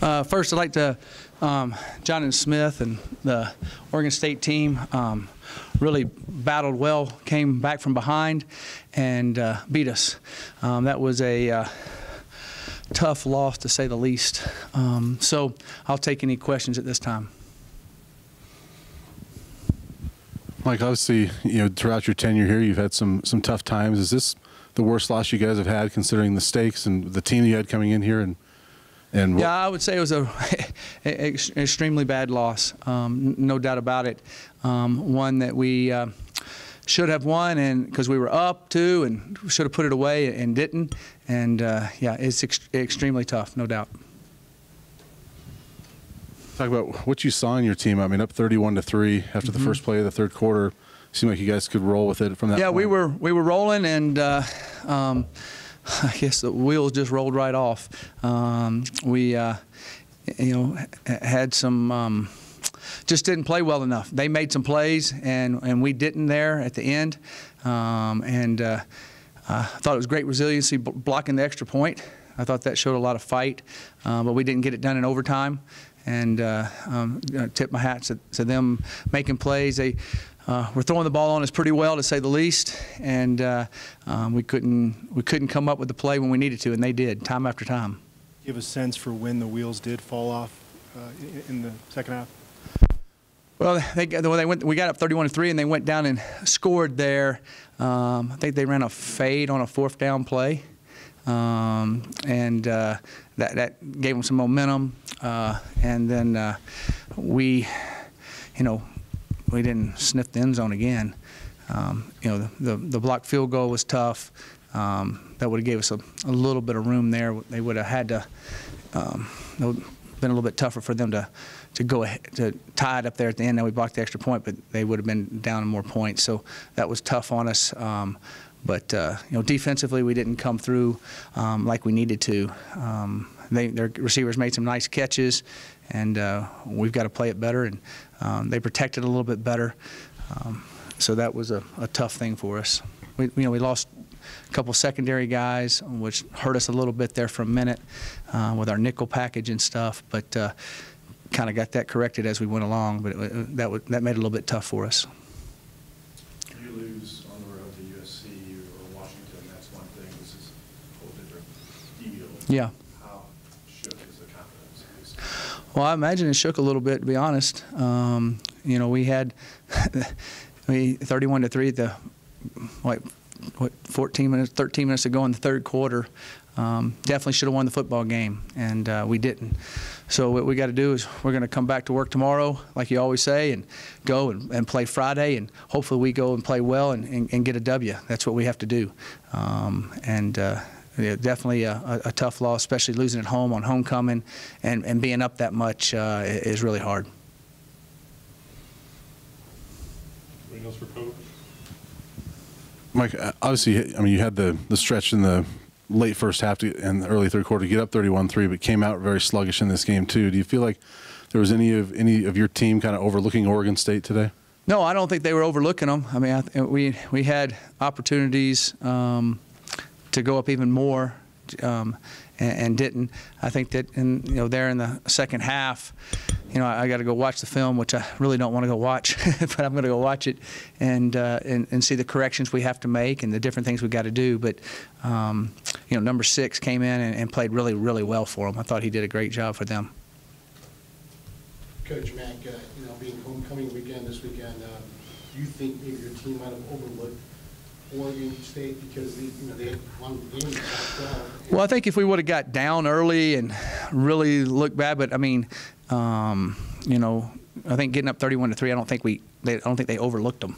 First, I'd like to, Jonathan Smith and the Oregon State team really battled well, came back from behind, and beat us. That was a tough loss, to say the least. So I'll take any questions at this time. Mike, obviously, throughout your tenure here, you've had some tough times. Is this the worst loss you guys have had, considering the stakes and the team you had coming in here? Yeah, I would say it was a extremely bad loss, no doubt about it. One that we should have won, and because we were up too, and should have put it away and didn't. And yeah, it's extremely tough, no doubt. Talk about what you saw in your team. I mean, up 31-3 after the first play of the third quarter. Seemed like you guys could roll with it from that point. We were rolling, and I guess the wheels just rolled right off. We had some just didn't play well enough. They made some plays, and we didn't there at the end. I thought it was great resiliency blocking the extra point. I thought that showed a lot of fight, but we didn't get it done in overtime. And tip my hat to them making plays. They were throwing the ball on us pretty well, to say the least, and we couldn't come up with the play when we needed to, and they did time after time. Do you have a sense for when the wheels did fall off in the second half? Well, we got up 31-3, and they went down and scored there. I think they ran a fade on a fourth down play. That gave them some momentum, and then we didn't sniff the end zone again. The blocked field goal was tough. That would have gave us a little bit of room there. They would have had to been a little bit tougher for them to go ahead, to tie it up there at the end. Now we blocked the extra point, but they would have been down more points. So that was tough on us. But defensively, we didn't come through like we needed to. Their receivers made some nice catches, and we've got to play it better. And they protected a little bit better. So that was a tough thing for us. We lost a couple secondary guys, which hurt us a little bit there for a minute with our nickel package and stuff. But kind of got that corrected as we went along. But that made it a little bit tough for us. You lose on the road to USC or Washington, that's one thing. This is a whole different deal. Yeah. How shook is the confidence? Well, I imagine it shook a little bit, to be honest. We had 31-3 at the 13 minutes to go in the third quarter. Definitely should have won the football game, and we didn't. So what we got to do is we're going to come back to work tomorrow, like you always say, and go and play Friday, and hopefully we go and play well and get a W. That's what we have to do. Definitely a tough loss, especially losing at home on homecoming, and being up that much is really hard. Anything else for Coach? Mike, obviously, I mean, you had the stretch in the late first half and the early third quarter to get up 31-3, but came out very sluggish in this game too. Do you feel like there was any of your team kind of overlooking Oregon State today? No, I don't think they were overlooking them. I mean, we had opportunities to go up even more, and didn't. I think that there in the second half, I got to go watch the film, which I really don't want to go watch, but I'm going to go watch it and see the corrections we have to make and the different things we got to do. But number 6 came in and played really, really well for them. I thought he did a great job for them. Coach Mac, being homecoming weekend this weekend, do you think maybe your team might have overlooked Oregon State because they had won the game? Well, I think if we would have got down early and really looked bad, but I mean, I think getting up 31-3, I don't think they overlooked them.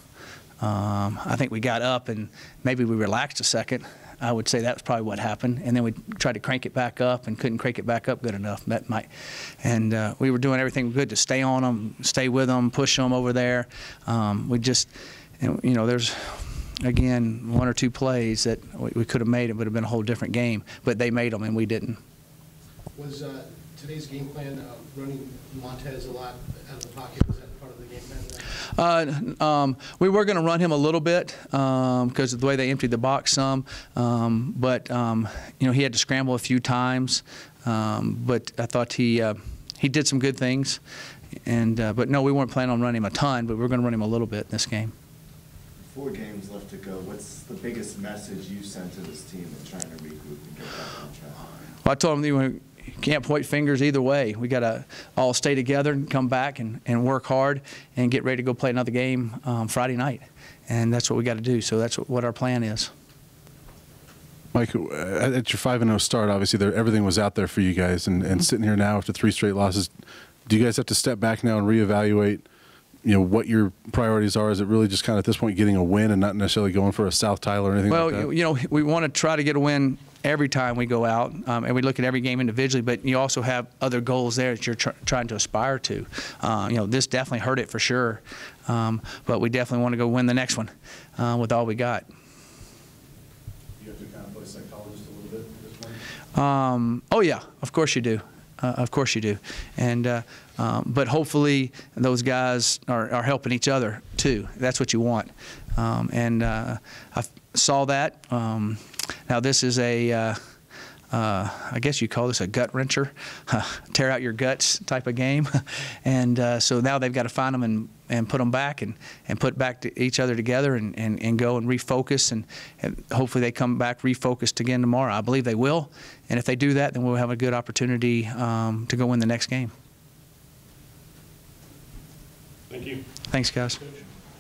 I think we got up and maybe we relaxed a second. I would say that's probably what happened, and then we tried to crank it back up and couldn't crank it back up good enough. We were doing everything good to stay on them, stay with them, push them over there. We just, there's again 1 or 2 plays that we could have made. It would have been a whole different game, but they made them and we didn't. Was today's game plan running Montez a lot out of the pocket? Was that part of the game plan? We were going to run him a little bit because of the way they emptied the box some, but he had to scramble a few times. but I thought he did some good things. And but no, we weren't planning on running him a ton, but we were going to run him a little bit in this game. 4 games left to go. What's the biggest message you sent to this team in trying to regroup and get back on track? Well, I told him you can't point fingers either way. We got to all stay together and come back and work hard and get ready to go play another game Friday night. And that's what we got to do. So that's what our plan is. Mike, at your 5-0 start, obviously everything was out there for you guys, and sitting here now after 3 straight losses, do you guys have to step back now and reevaluate, what your priorities are? Is it really just kind of at this point getting a win and not necessarily going for a South Tyler or anything like that? Well, we want to try to get a win every time we go out, and we look at every game individually, but you also have other goals there that you're trying to aspire to. This definitely hurt it for sure, but we definitely want to go win the next one with all we got. You have to kind of play psychologist a little bit at this point? Oh, yeah, of course you do. Of course you do. And but hopefully those guys are helping each other too. That's what you want. And I saw that. Now this is I guess you call this a gut wrencher, tear out your guts type of game. And so now they've got to find them and put them back and put back to each other together and go and refocus. And hopefully they come back refocused again tomorrow. I believe they will. And if they do that, then we'll have a good opportunity to go win the next game. Thank you. Thanks, guys.